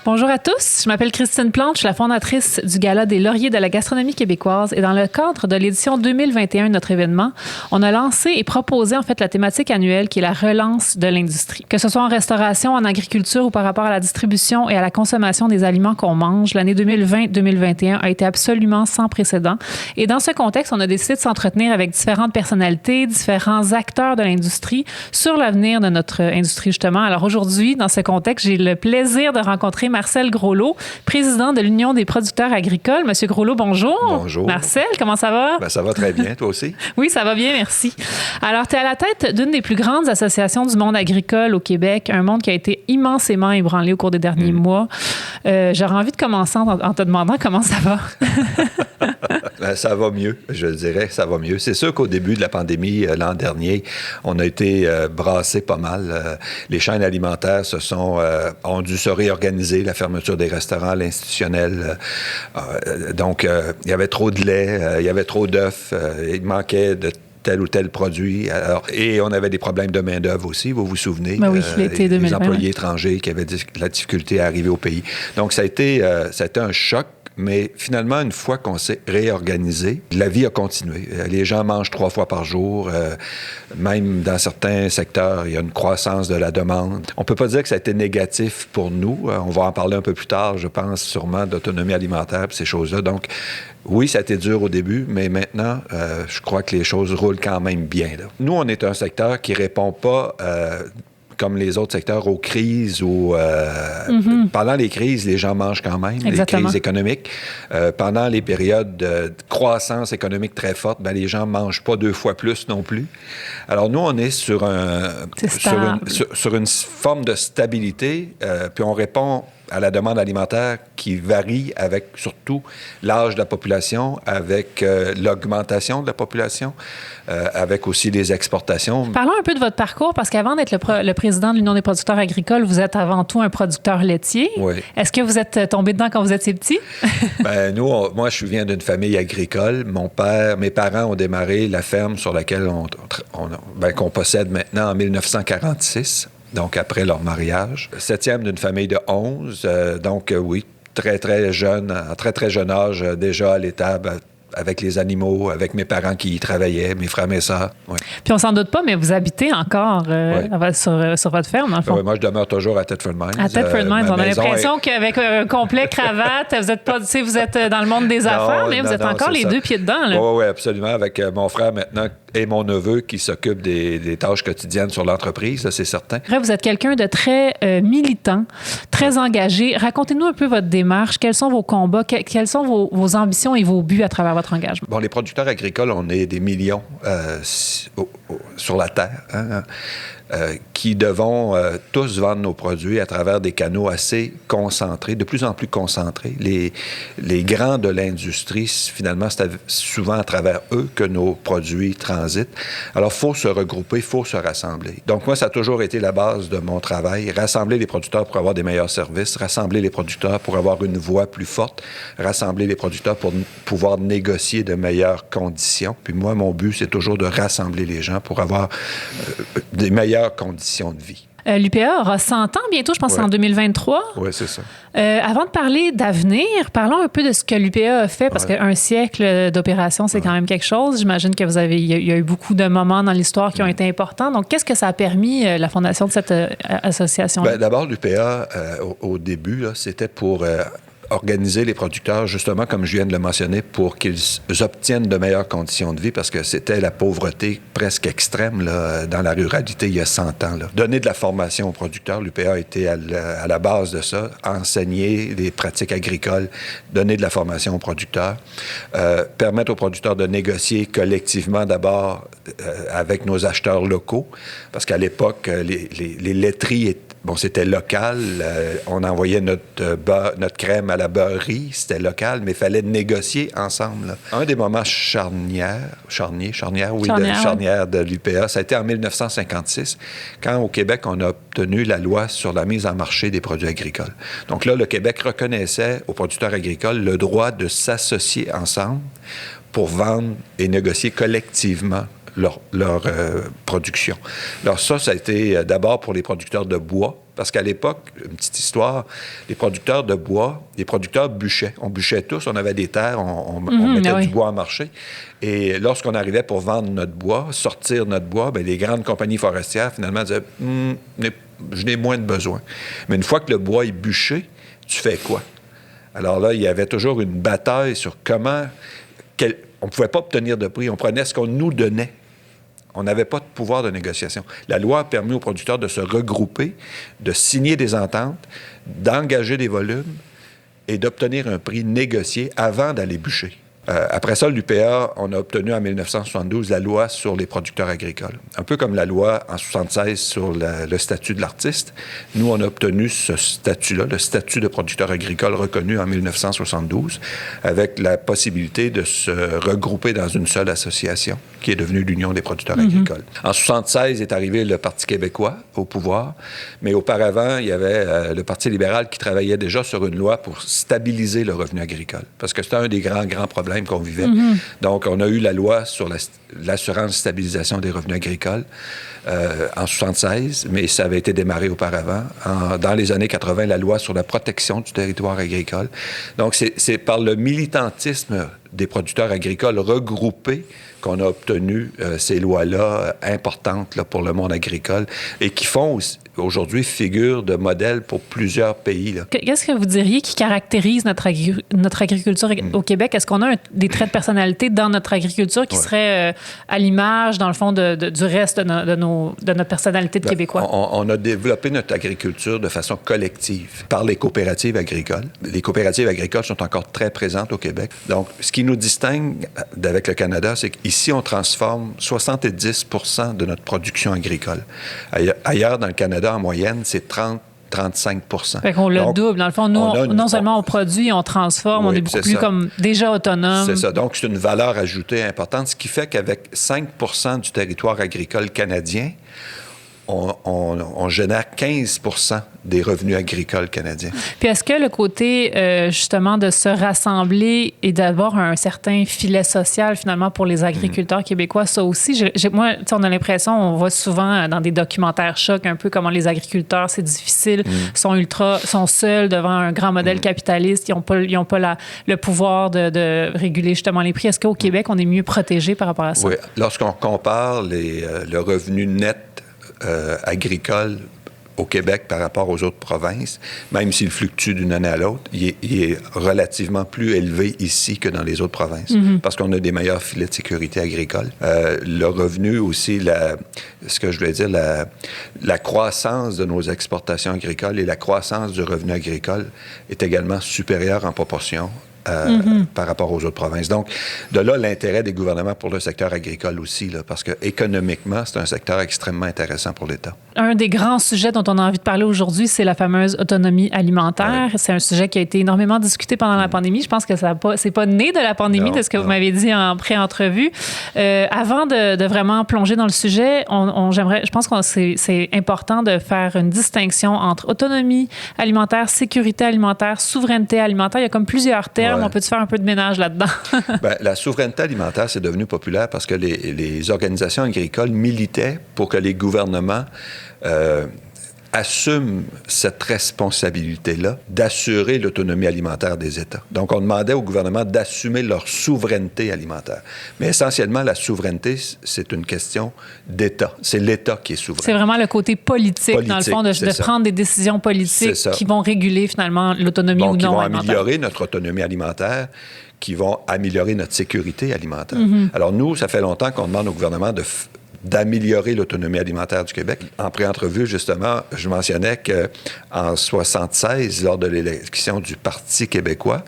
Bonjour à tous, je m'appelle Christine Plante, je suis la fondatrice du Gala des Lauriers de la gastronomie québécoise et dans le cadre de l'édition 2021 de notre événement, on a lancé et proposé en fait la thématique annuelle qui est la relance de l'industrie. Que ce soit en restauration, en agriculture ou par rapport à la distribution et à la consommation des aliments qu'on mange, l'année 2020-2021 a été absolument sans précédent. Et dans ce contexte, on a décidé de s'entretenir avec différentes personnalités, différents acteurs de l'industrie sur l'avenir de notre industrie justement. Alors aujourd'hui, dans ce contexte, j'ai le plaisir de rencontrer Marcel Groslot, président de l'Union des producteurs agricoles. Monsieur Groslot, bonjour. Bonjour. Marcel, comment ça va? Ben, ça va très bien, toi aussi? Oui, ça va bien, merci. Alors, tu es à la tête d'une des plus grandes associations du monde agricole au Québec, un monde qui a été immensément ébranlé au cours des derniers mois. J'aurais envie de commencer en te demandant comment ça va. Ben, ça va mieux, je dirais, ça va mieux. C'est sûr qu'au début de la pandémie, l'an dernier, on a été brassé pas mal. Les chaînes alimentaires ont dû se réorganiser, la fermeture des restaurants, l'institutionnel. Donc, il y avait trop de lait, il y avait trop d'œufs, il manquait de tel ou tel produit. Et on avait des problèmes de main-d'œuvre aussi, vous vous souvenez? Ben oui, l'été 2020. Les employés étrangers qui avaient de la difficulté à arriver au pays. Donc, ça a été un choc. Mais finalement, une fois qu'on s'est réorganisé, la vie a continué. Les gens mangent 3 fois par jour. Même dans certains secteurs, il y a une croissance de la demande. On ne peut pas dire que ça a été négatif pour nous. On va en parler un peu plus tard, je pense, sûrement, d'autonomie alimentaire et ces choses-là. Donc, oui, ça a été dur au début, mais maintenant, je crois que les choses roulent quand même bien, là. Nous, on est un secteur qui ne répond pas... comme les autres secteurs, aux crises ou... Pendant les crises, les gens mangent quand même, Exactement. les crises économiques. Pendant les périodes de croissance économique très forte, ben, les gens ne mangent pas 2 fois plus non plus. Alors, nous, on est sur une forme de stabilité, puis on répond à la demande alimentaire qui varie avec surtout l'âge de la population, avec l'augmentation de la population, avec aussi les exportations. Parlons un peu de votre parcours, parce qu'avant d'être le président de l'Union des producteurs agricoles, vous êtes avant tout un producteur laitier. Oui. Est-ce que vous êtes tombé dedans quand vous étiez petit? Ben, moi, je viens d'une famille agricole. Mes parents ont démarré la ferme sur laquelle qu'on possède maintenant en 1946. Donc, après leur mariage. 7e d'une famille de 11. Oui, très, très jeune, à très, très jeune âge, déjà à l'étable, avec les animaux, avec mes parents qui y travaillaient, mes frères, mes sœurs. Oui. Puis on s'en doute pas, mais vous habitez encore sur votre ferme, dans le fond. Oui, moi, je demeure toujours à Thetford Mines. À Thetford Mines. On a l'impression qu'avec un complet cravate, vous êtes dans le monde des affaires, mais vous êtes encore les 2 pieds dedans. Oui, absolument. Avec mon frère maintenant et mon neveu qui s'occupe des tâches quotidiennes sur l'entreprise, là, c'est certain. Après, vous êtes quelqu'un de très militant, très engagé. Racontez-nous un peu votre démarche. Quels sont vos combats? Quelles sont vos ambitions et vos buts à travers votre engagement? Bon, les producteurs agricoles, on est des millions sur la terre, hein, qui devons tous vendre nos produits à travers des canaux assez concentrés, de plus en plus concentrés. Les grands de l'industrie, finalement, c'est souvent à travers eux que nos produits transitent. Alors, il faut se regrouper, il faut se rassembler. Donc, moi, ça a toujours été la base de mon travail, rassembler les producteurs pour avoir des meilleurs services, rassembler les producteurs pour avoir une voix plus forte, rassembler les producteurs pour pouvoir négocier de meilleures conditions. Puis moi, mon but, c'est toujours de rassembler les gens pour avoir des meilleures conditions de vie. L'UPA aura 100 ans bientôt, je pense, en 2023. Oui, c'est ça. Avant de parler d'avenir, parlons un peu de ce que l'UPA a fait, parce qu'un siècle d'opération, c'est quand même quelque chose. J'imagine que il y a eu beaucoup de moments dans l'histoire qui ont été importants. Donc, qu'est-ce que ça a permis, la fondation de cette association? Bien, d'abord, l'UPA, au début, là, c'était pour... organiser les producteurs, justement, comme je viens de le mentionner, pour qu'ils obtiennent de meilleures conditions de vie, parce que c'était la pauvreté presque extrême là, dans la ruralité il y a 100 ans. Là. Donner de la formation aux producteurs, l'UPA a été à la base de ça, enseigner les pratiques agricoles, donner de la formation aux producteurs, permettre aux producteurs de négocier collectivement d'abord avec nos acheteurs locaux, parce qu'à l'époque, les laiteries étaient c'était local. On envoyait notre crème à la beurrerie. C'était local, mais il fallait négocier ensemble. Là. Un des moments charnières de l'UPA, ça a été en 1956, quand au Québec, on a obtenu la loi sur la mise en marché des produits agricoles. Donc là, le Québec reconnaissait aux producteurs agricoles le droit de s'associer ensemble pour vendre et négocier collectivement leur production. Alors ça a été d'abord pour les producteurs de bois, Parce qu'à l'époque, une petite histoire, les producteurs de bois, les producteurs bûchaient. On bûchait tous, on avait des terres, on mettait du bois en marché. Et lorsqu'on arrivait pour vendre notre bois, sortir notre bois, bien, les grandes compagnies forestières, finalement, disaient je n'ai moins de besoin. Mais une fois que le bois est bûché, tu fais quoi? Alors là, il y avait toujours une bataille sur comment... On ne pouvait pas obtenir de prix. On prenait ce qu'on nous donnait. On n'avait pas de pouvoir de négociation. La loi a permis aux producteurs de se regrouper, de signer des ententes, d'engager des volumes et d'obtenir un prix négocié avant d'aller bûcher. Après ça, l'UPA, on a obtenu en 1972 la loi sur les producteurs agricoles. Un peu comme la loi en 1976 sur le statut de l'artiste. Nous, on a obtenu ce statut-là, le statut de producteur agricole reconnu en 1972, avec la possibilité de se regrouper dans une seule association, qui est devenue l'Union des producteurs agricoles. En 1976 est arrivé le Parti québécois au pouvoir, mais auparavant, il y avait le Parti libéral qui travaillait déjà sur une loi pour stabiliser le revenu agricole, parce que c'était un des grands problèmes qu'on vivait. Donc, on a eu la loi sur l'assurance stabilisation des revenus agricoles en 1976, mais ça avait été démarré auparavant. Dans les années 80, la loi sur la protection du territoire agricole. Donc, c'est par le militantisme des producteurs agricoles regroupés qu'on a obtenu ces lois-là importantes là, pour le monde agricole et qui font aujourd'hui figure de modèle pour plusieurs pays. Là. Qu'est-ce que vous diriez qui caractérise notre agriculture au Québec? Est-ce qu'on a des traits de personnalité dans notre agriculture qui seraient à l'image, dans le fond, du reste de notre personnalité de Québécois? On a développé notre agriculture de façon collective par les coopératives agricoles. Les coopératives agricoles sont encore très présentes au Québec. Donc, ce qui nous distingue avec le Canada, c'est qu'ici, on transforme 70 % de notre production agricole. Ailleurs, dans le Canada, en moyenne, c'est 30-35 %. Fait qu'on le double. Dans le fond, nous, non seulement on produit, on transforme, on est beaucoup plus comme déjà autonome. C'est ça. Donc, c'est une valeur ajoutée importante, ce qui fait qu'avec 5 % du territoire agricole canadien, on génère 15 % des revenus agricoles canadiens. Puis est-ce que le côté, justement, de se rassembler et d'avoir un certain filet social, finalement, pour les agriculteurs québécois, ça aussi, moi, on a l'impression, on voit souvent dans des documentaires chocs un peu comment les agriculteurs, c'est difficile, sont seuls devant un grand modèle capitaliste, ils n'ont pas le pouvoir de réguler justement les prix. Est-ce qu'au Québec, on est mieux protégé par rapport à ça? Oui. Lorsqu'on compare le revenu net agricole au Québec par rapport aux autres provinces, même s'il fluctue d'une année à l'autre, il est relativement plus élevé ici que dans les autres provinces, parce qu'on a des meilleurs filets de sécurité agricole. Le revenu aussi, la croissance de nos exportations agricoles et la croissance du revenu agricole est également supérieure en proportion par rapport aux autres provinces. Donc, de là, l'intérêt des gouvernements pour le secteur agricole aussi, là, parce que économiquement, c'est un secteur extrêmement intéressant pour l'État. Un des grands sujets dont on a envie de parler aujourd'hui, c'est la fameuse autonomie alimentaire. C'est un sujet qui a été énormément discuté pendant la pandémie. Je pense que c'est pas né de la pandémie, de ce que vous m'avez dit en pré-entrevue. Avant de vraiment plonger dans le sujet, je pense que c'est important de faire une distinction entre autonomie alimentaire, sécurité alimentaire, souveraineté alimentaire. Il y a comme plusieurs termes. On peut-tu faire un peu de ménage là-dedans? La souveraineté alimentaire, c'est devenu populaire parce que les organisations agricoles militaient pour que les gouvernements assument cette responsabilité-là d'assurer l'autonomie alimentaire des États. Donc, on demandait au gouvernement d'assumer leur souveraineté alimentaire. Mais essentiellement, la souveraineté, c'est une question d'État. C'est l'État qui est souverain. C'est vraiment le côté politique dans le fond, de prendre des décisions politiques qui vont réguler finalement l'autonomie ou non qui vont alimentaire. améliorer notre autonomie alimentaire, qui vont améliorer notre sécurité alimentaire. Alors, nous, ça fait longtemps qu'on demande au gouvernement d'améliorer l'autonomie alimentaire du Québec. En pré-entrevue, justement, je mentionnais qu'en 1976, lors de l'élection du Parti québécois,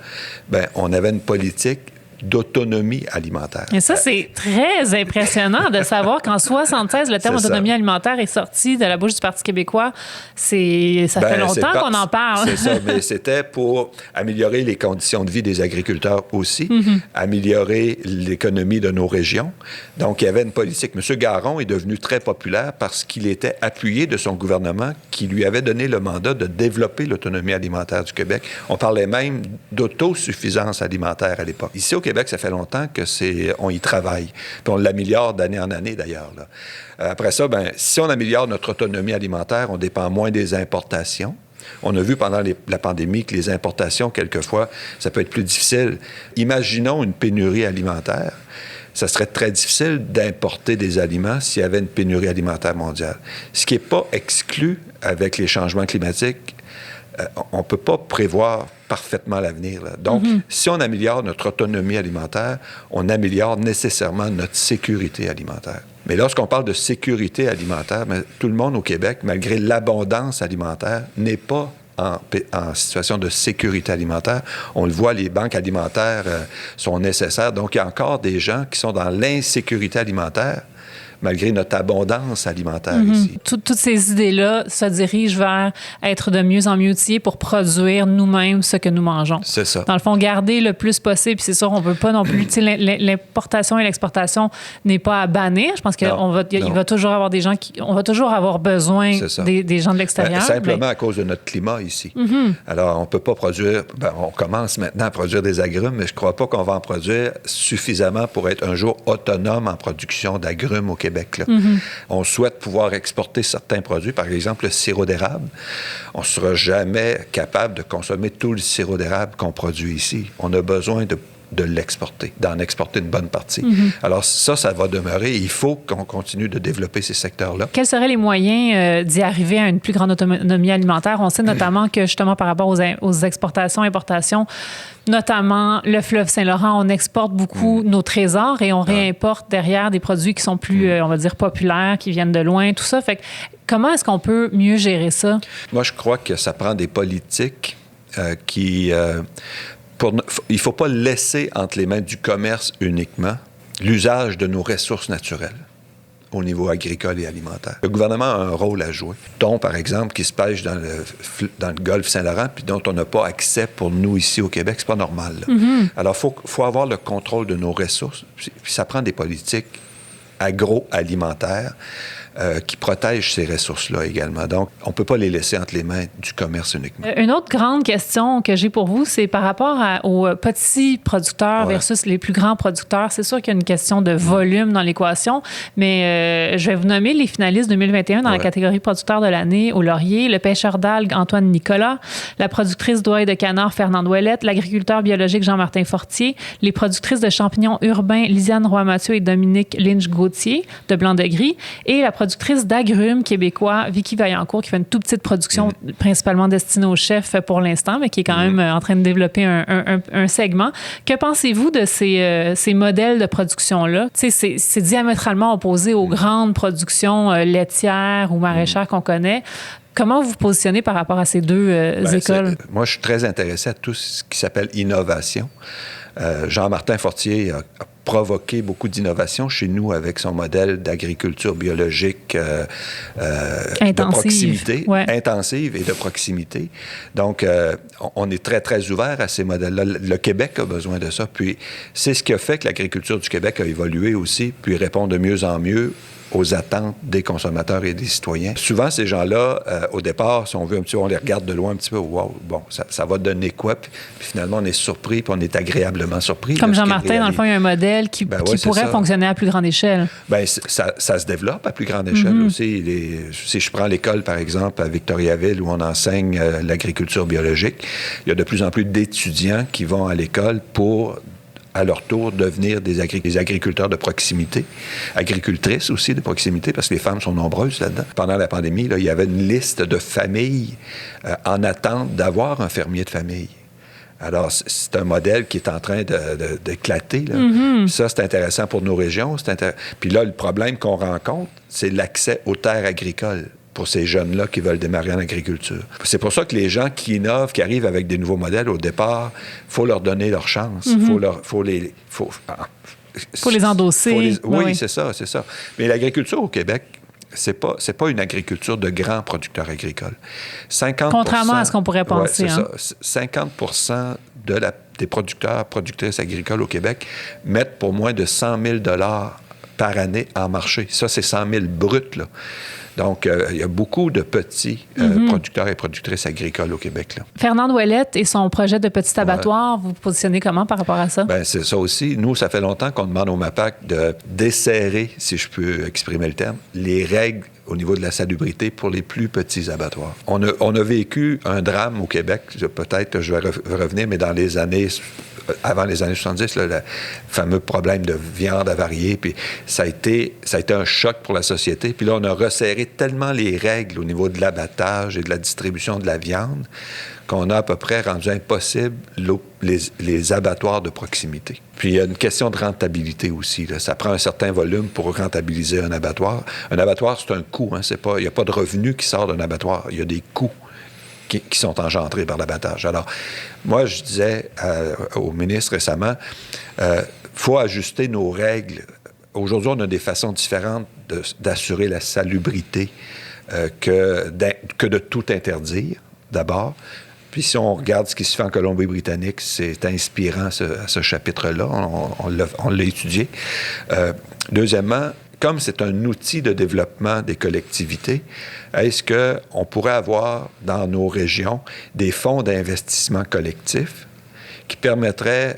on avait une politique d'autonomie alimentaire. Et ça, c'est très impressionnant de savoir qu'en 1976, le terme autonomie alimentaire est sorti de la bouche du Parti québécois. Ça fait longtemps qu'on en parle. C'est ça, mais c'était pour améliorer les conditions de vie des agriculteurs aussi, améliorer l'économie de nos régions. Donc, il y avait une politique. M. Garon est devenu très populaire parce qu'il était appuyé de son gouvernement qui lui avait donné le mandat de développer l'autonomie alimentaire du Québec. On parlait même d'autosuffisance alimentaire à l'époque. Ici, au Québec, ça fait longtemps on y travaille. Puis on l'améliore d'année en année, d'ailleurs. Là. Après ça, si on améliore notre autonomie alimentaire, on dépend moins des importations. On a vu pendant la pandémie que les importations, quelquefois, ça peut être plus difficile. Imaginons une pénurie alimentaire. Ça serait très difficile d'importer des aliments s'il y avait une pénurie alimentaire mondiale. Ce qui n'est pas exclu avec les changements climatiques. On ne peut pas prévoir parfaitement l'avenir. Là. Donc, si on améliore notre autonomie alimentaire, on améliore nécessairement notre sécurité alimentaire. Mais lorsqu'on parle de sécurité alimentaire, tout le monde au Québec, malgré l'abondance alimentaire, n'est pas en situation de sécurité alimentaire. On le voit, les banques alimentaires sont nécessaires. Donc, il y a encore des gens qui sont dans l'insécurité alimentaire, malgré notre abondance alimentaire ici. Toutes ces idées-là se dirigent vers être de mieux en mieux outillés pour produire nous-mêmes ce que nous mangeons. C'est ça. Dans le fond, garder le plus possible. Puis c'est sûr, on ne veut pas non plus... L'importation et l'exportation n'est pas à bannir. Je pense qu'il va toujours avoir des gens on va toujours avoir besoin des gens de l'extérieur. Simplement à cause de notre climat ici. Alors, on ne peut pas produire... on commence maintenant à produire des agrumes, mais je ne crois pas qu'on va en produire suffisamment pour être un jour autonome en production d'agrumes au Québec. On souhaite pouvoir exporter certains produits, par exemple le sirop d'érable. On ne sera jamais capable de consommer tout le sirop d'érable qu'on produit ici. On a besoin de l'exporter, d'en exporter une bonne partie. Alors ça va demeurer. Il faut qu'on continue de développer ces secteurs-là. Quels seraient les moyens d'y arriver à une plus grande autonomie alimentaire? On sait notamment que, justement, par rapport aux exportations, importations, notamment le fleuve Saint-Laurent, on exporte beaucoup nos trésors et on réimporte derrière des produits qui sont plus, on va dire, populaires, qui viennent de loin, tout ça. Fait que, comment est-ce qu'on peut mieux gérer ça? Moi, je crois que ça prend des politiques qui... il ne faut pas laisser entre les mains du commerce uniquement l'usage de nos ressources naturelles au niveau agricole et alimentaire. Le gouvernement a un rôle à jouer. Thon, par exemple, qui se pêche dans le golfe Saint-Laurent, puis dont on n'a pas accès pour nous ici au Québec, c'est pas normal. Alors, il faut avoir le contrôle de nos ressources. Puis ça prend des politiques agroalimentaires qui protègent ces ressources-là également. Donc, on ne peut pas les laisser entre les mains du commerce uniquement. Une autre grande question que j'ai pour vous, c'est par rapport aux petits producteurs versus les plus grands producteurs. C'est sûr qu'il y a une question de volume dans l'équation, mais je vais vous nommer les finalistes 2021 dans la catégorie producteur de l'année au Laurier. Le pêcheur d'algues Antoine Nicolas, la productrice d'oie de canard Fernande Ouellette, l'agriculteur biologique Jean-Martin Fortier, les productrices de champignons urbains Lisiane Roy-Mathieu et Dominique Lynch-Gauthier de Blanc-de-Gris, et la productrice d'agrumes québécois, Vicky Vaillancourt, qui fait une toute petite production principalement destinée aux chefs pour l'instant, mais qui est quand même en train de développer un segment. Que pensez-vous de ces modèles de production-là? C'est diamétralement opposé aux grandes productions laitières ou maraîchères qu'on connaît. Comment vous vous positionnez par rapport à ces deux écoles? Moi, je suis très intéressé à tout ce qui s'appelle innovation. Jean-Martin Fortier a provoqué beaucoup d'innovation chez nous avec son modèle d'agriculture biologique de proximité, intensive et de proximité. Donc, on est très, très ouvert à ces modèles-là. Le Québec a besoin de ça. Puis, c'est ce qui a fait que l'agriculture du Québec a évolué aussi, puis répond de mieux en mieux aux attentes des consommateurs et des citoyens. Souvent, ces gens-là, au départ, si on veut un petit peu, on les regarde de loin un petit peu, wow, bon, ça va donner quoi? Puis finalement, on est surpris, puis on est agréablement surpris. Comme Jean-Martin, dans le fond, il y a un modèle qui pourrait fonctionner à plus grande échelle. Bien, ça se développe à plus grande échelle aussi. Si je prends l'école, par exemple, à Victoriaville, où on enseigne l'agriculture biologique, il y a de plus en plus d'étudiants qui vont à l'école pour à leur tour devenir des agriculteurs de proximité, agricultrices aussi de proximité, parce que les femmes sont nombreuses là-dedans. Pendant la pandémie, là, il y avait une liste de familles en attente d'avoir un fermier de famille. Alors, c'est un modèle qui est en train d'éclater. Ça, c'est intéressant pour nos régions. Puis là, le problème qu'on rencontre, c'est l'accès aux terres agricoles pour ces jeunes-là qui veulent démarrer en agriculture. C'est pour ça que les gens qui innovent, qui arrivent avec des nouveaux modèles, au départ, il faut leur donner leur chance. Faut les endosser. Oui, c'est ça. Mais l'agriculture au Québec, c'est pas une agriculture de grands producteurs agricoles. 50%, contrairement à ce qu'on pourrait penser. Ça. 50% des productrices agricoles au Québec mettent pour moins de 100 000 $ par année en marché. Ça, c'est 100 000 bruts, là. Donc, il y a beaucoup de petits producteurs et productrices agricoles au Québec, là. Fernande Ouellette et son projet de petit abattoir, vous vous positionnez comment par rapport à ça? Bien, c'est ça aussi. Nous, ça fait longtemps qu'on demande au MAPAC de desserrer, si je peux exprimer le terme, les règles au niveau de la salubrité pour les plus petits abattoirs. On a vécu un drame au Québec, peut-être je vais revenir, mais dans les années... Avant les années 70, là, le fameux problème de viande avariée, puis ça a été un choc pour la société. Puis là, on a resserré tellement les règles au niveau de l'abattage et de la distribution de la viande qu'on a à peu près rendu impossible les abattoirs de proximité. Puis il y a une question de rentabilité aussi, là. Ça prend un certain volume pour rentabiliser un abattoir. Un abattoir, c'est un coût, hein. Il n'y a pas de revenu qui sort d'un abattoir. Il y a des coûts qui sont engendrés par l'abattage. Alors, moi, je disais au ministre récemment, faut ajuster nos règles. Aujourd'hui, on a des façons différentes d'assurer la salubrité que de tout interdire, d'abord. Puis si on regarde ce qui se fait en Colombie-Britannique, c'est inspirant, ce chapitre-là. On l'a étudié. Deuxièmement, comme c'est un outil de développement des collectivités, est-ce qu'on pourrait avoir dans nos régions des fonds d'investissement collectifs qui permettraient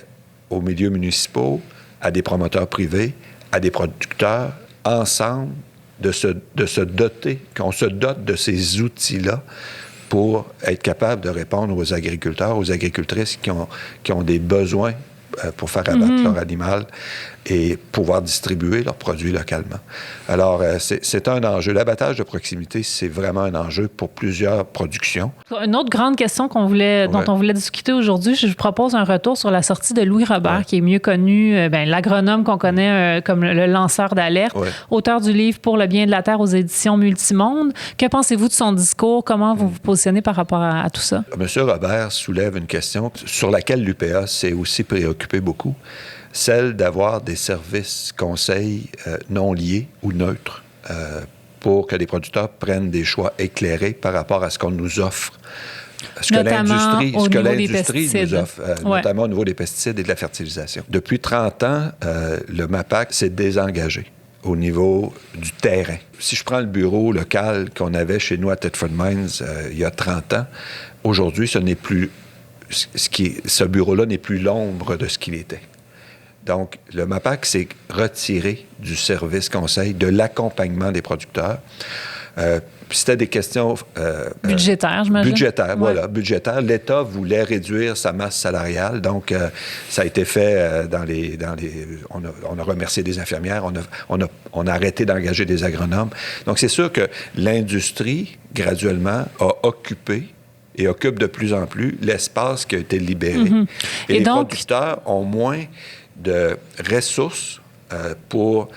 aux milieux municipaux, à des promoteurs privés, à des producteurs, ensemble, de se doter, qu'on se dote de ces outils-là pour être capable de répondre aux agriculteurs, aux agricultrices qui ont des besoins pour faire abattre leur animal et pouvoir distribuer leurs produits localement. Alors, c'est un enjeu. L'abattage de proximité, c'est vraiment un enjeu pour plusieurs productions. Une autre grande question dont on voulait discuter aujourd'hui, je vous propose un retour sur la sortie de Louis Robert, qui est mieux connu, l'agronome qu'on connaît comme le lanceur d'alerte, auteur du livre Pour le bien de la terre aux éditions Multimonde. Que pensez-vous de son discours? Comment vous vous positionnez par rapport à tout ça? M. Robert soulève une question sur laquelle l'UPA s'est aussi préoccupé beaucoup, celle d'avoir des services conseils non liés ou neutres pour que les producteurs prennent des choix éclairés par rapport à ce qu'on nous offre. Ce que l'industrie nous offre, notamment au niveau des pesticides et de la fertilisation. Depuis 30 ans, le MAPAC s'est désengagé au niveau du terrain. Si je prends le bureau local qu'on avait chez nous à Thetford Mines il y a 30 ans, aujourd'hui, ce bureau-là n'est plus l'ombre de ce qu'il était. Donc, le MAPAC s'est retiré du service conseil, de l'accompagnement des producteurs. C'était des questions... budgétaires, j'imagine. Budgétaires. L'État voulait réduire sa masse salariale. Donc, ça a été fait on a remercié des infirmières, on a arrêté d'engager des agronomes. Donc, c'est sûr que l'industrie, graduellement, a occupé et occupe de plus en plus l'espace qui a été libéré. Et les producteurs ont moins de ressources pour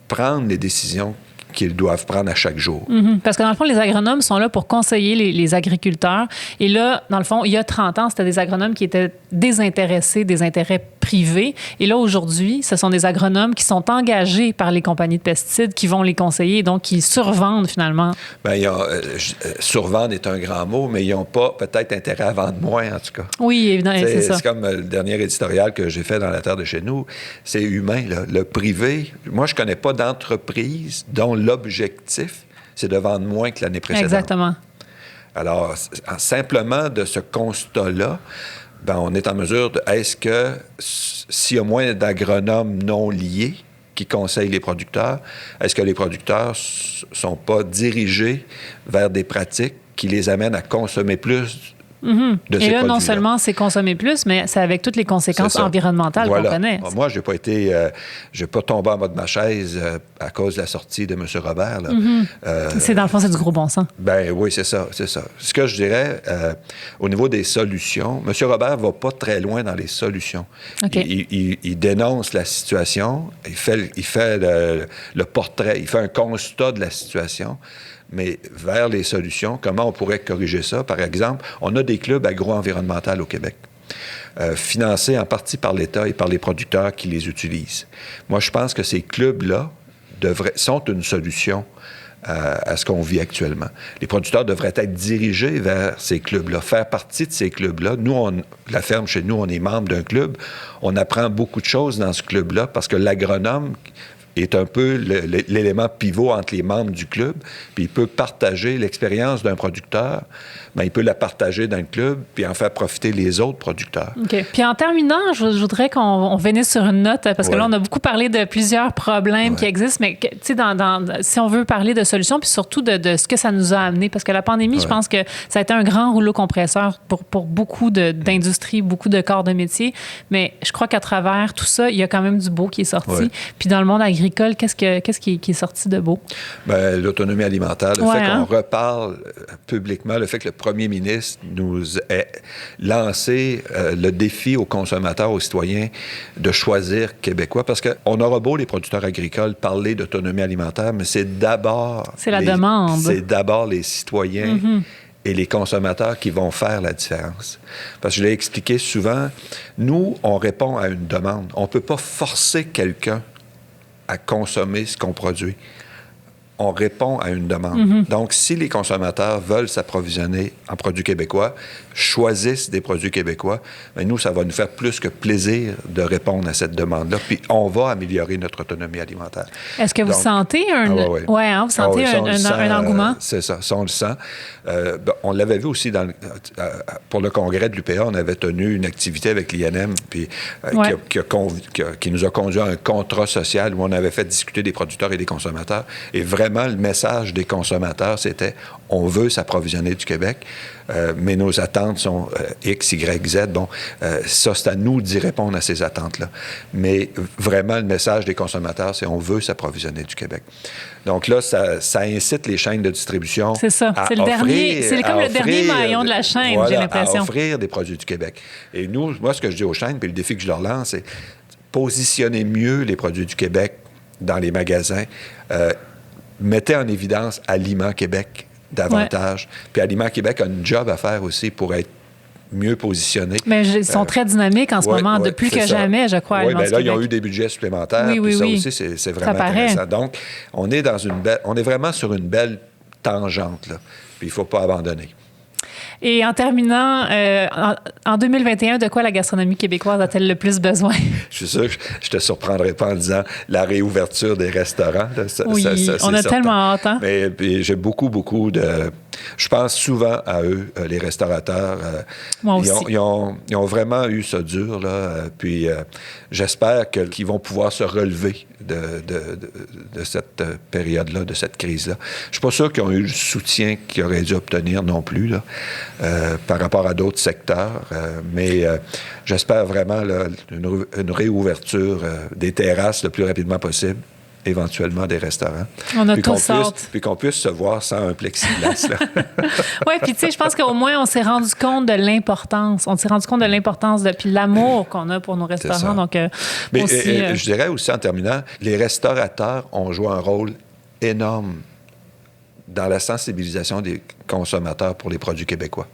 prendre les décisions qu'ils doivent prendre à chaque jour. Parce que dans le fond, les agronomes sont là pour conseiller les agriculteurs. Et là, dans le fond, il y a 30 ans, c'était des agronomes qui étaient désintéressés des intérêts privés. Et là, aujourd'hui, ce sont des agronomes qui sont engagés par les compagnies de pesticides qui vont les conseiller, donc qui survendent finalement. Bien, survendre est un grand mot, mais ils n'ont pas peut-être intérêt à vendre moins, en tout cas. Oui, évidemment, c'est ça. C'est comme le dernier éditorial que j'ai fait dans La Terre de chez nous. C'est humain, là. Le privé, moi, je ne connais pas d'entreprise dont l'objectif, c'est de vendre moins que l'année précédente. Exactement. Alors, simplement de ce constat-là, on est en mesure de... Est-ce que s'il y a moins d'agronomes non liés qui conseillent les producteurs, est-ce que les producteurs ne sont pas dirigés vers des pratiques qui les amènent à consommer plus de ces Et là, non produits-là? Seulement c'est consommer plus, mais c'est avec toutes les conséquences environnementales qu'on connaît. Moi, je n'ai pas tombé en bas de ma chaise à cause de la sortie de M. Robert. Là. C'est dans le fond, c'est du gros bon sens. Ben oui, c'est ça. Ce que je dirais, au niveau des solutions, M. Robert ne va pas très loin dans les solutions. Okay. Il dénonce la situation, il fait le portrait, il fait un constat de la situation, mais vers les solutions, comment on pourrait corriger ça? Par exemple, on a des clubs agro-environnementaux au Québec, financés en partie par l'État et par les producteurs qui les utilisent. Moi, je pense que ces clubs-là sont une solution à ce qu'on vit actuellement. Les producteurs devraient être dirigés vers ces clubs-là, faire partie de ces clubs-là. Nous, la ferme chez nous, on est membre d'un club. On apprend beaucoup de choses dans ce club-là parce que l'agronome est un peu l'élément pivot entre les membres du club, puis il peut partager l'expérience d'un producteur, bien, il peut la partager dans le club, puis en faire profiter les autres producteurs. OK. Puis en terminant, je voudrais qu'on finisse sur une note, parce que là, on a beaucoup parlé de plusieurs problèmes qui existent, mais tu sais, si on veut parler de solutions, puis surtout de ce que ça nous a amené, parce que la pandémie, je pense que ça a été un grand rouleau compresseur pour beaucoup d'industries, beaucoup de corps de métier, mais je crois qu'à travers tout ça, il y a quand même du beau qui est sorti. Ouais. Puis dans le monde agricole, qu'est-ce qui est sorti de beau? Bien, l'autonomie alimentaire, le fait qu'on reparle publiquement, le fait que le premier ministre nous ait lancé le défi aux consommateurs, aux citoyens, de choisir québécois, parce qu'on aura beau, les producteurs agricoles, parler d'autonomie alimentaire, mais c'est d'abord... C'est la demande. C'est d'abord les citoyens et les consommateurs qui vont faire la différence. Parce que je l'ai expliqué souvent, nous, on répond à une demande. On ne peut pas forcer quelqu'un à consommer ce qu'on produit. On répond à une demande. Donc, si les consommateurs veulent s'approvisionner en produits québécois, choisissent des produits québécois, bien, nous, ça va nous faire plus que plaisir de répondre à cette demande-là. Puis, on va améliorer notre autonomie alimentaire. Est-ce que vous sentez vous sentez un engouement? C'est ça, ça, on le sent. On l'avait vu aussi pour le congrès de l'UPA, on avait tenu une activité avec l'INM, puis qui nous a conduit à un contrat social où on avait fait discuter des producteurs et des consommateurs. Et vraiment, le message des consommateurs, c'était « on veut s'approvisionner du Québec ». Mais nos attentes sont X, Y, Z. Bon, ça, c'est à nous d'y répondre à ces attentes-là. Mais vraiment, le message des consommateurs, c'est on veut s'approvisionner du Québec. Donc là, ça incite les chaînes de distribution. C'est ça. C'est comme le dernier maillon de la chaîne, j'ai l'impression. À offrir des produits du Québec. Et nous, moi, ce que je dis aux chaînes, puis le défi que je leur lance, c'est positionner mieux les produits du Québec dans les magasins. Mettez en évidence Aliments Québec davantage. Puis Aliments Québec a une job à faire aussi pour être mieux positionnés. Mais ils sont très dynamiques en ce moment, de plus que jamais, je crois. Oui, bien là, ils ont eu des budgets supplémentaires. Puis ça aussi, c'est vraiment intéressant. Donc, on est vraiment sur une belle tangente, là. Puis il ne faut pas abandonner. Et en terminant, en 2021, de quoi la gastronomie québécoise a-t-elle le plus besoin? Je suis sûr que je ne te surprendrai pas en disant la réouverture des restaurants. Là, on a certain. Tellement hâte. Hein? Mais puis, j'ai beaucoup de... Je pense souvent à eux, les restaurateurs. Moi aussi. Ils ont vraiment eu ça dur. Là, puis j'espère qu'ils vont pouvoir se relever de cette période-là, de cette crise-là. Je ne suis pas sûr qu'ils ont eu le soutien qu'ils auraient dû obtenir non plus là, par rapport à d'autres secteurs. Mais j'espère vraiment là, une réouverture des terrasses le plus rapidement possible, éventuellement des restaurants. On a tous hâte. Puis qu'on puisse se voir sans un plexiglas. Oui, puis tu sais, je pense qu'au moins, on s'est rendu compte de l'importance. On s'est rendu compte de l'importance puis l'amour qu'on a pour nos restaurants. Donc, mais aussi, je dirais aussi, en terminant, les restaurateurs ont joué un rôle énorme dans la sensibilisation des consommateurs pour les produits québécois.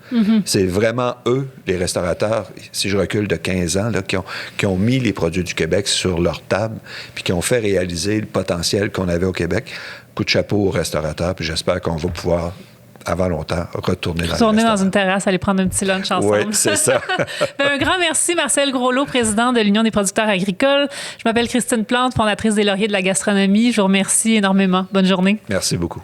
C'est vraiment eux, les restaurateurs, si je recule de 15 ans, là, qui ont mis les produits du Québec sur leur table puis qui ont fait réaliser le potentiel qu'on avait au Québec. Coup de chapeau aux restaurateurs, puis j'espère qu'on va pouvoir, avant longtemps, retourner dans une terrasse, aller prendre un petit lunch ensemble. Oui, c'est ça. Un grand merci, Marcel Groslot, président de l'Union des producteurs agricoles. Je m'appelle Christine Plante, fondatrice des Lauriers de la gastronomie. Je vous remercie énormément. Bonne journée. Merci beaucoup.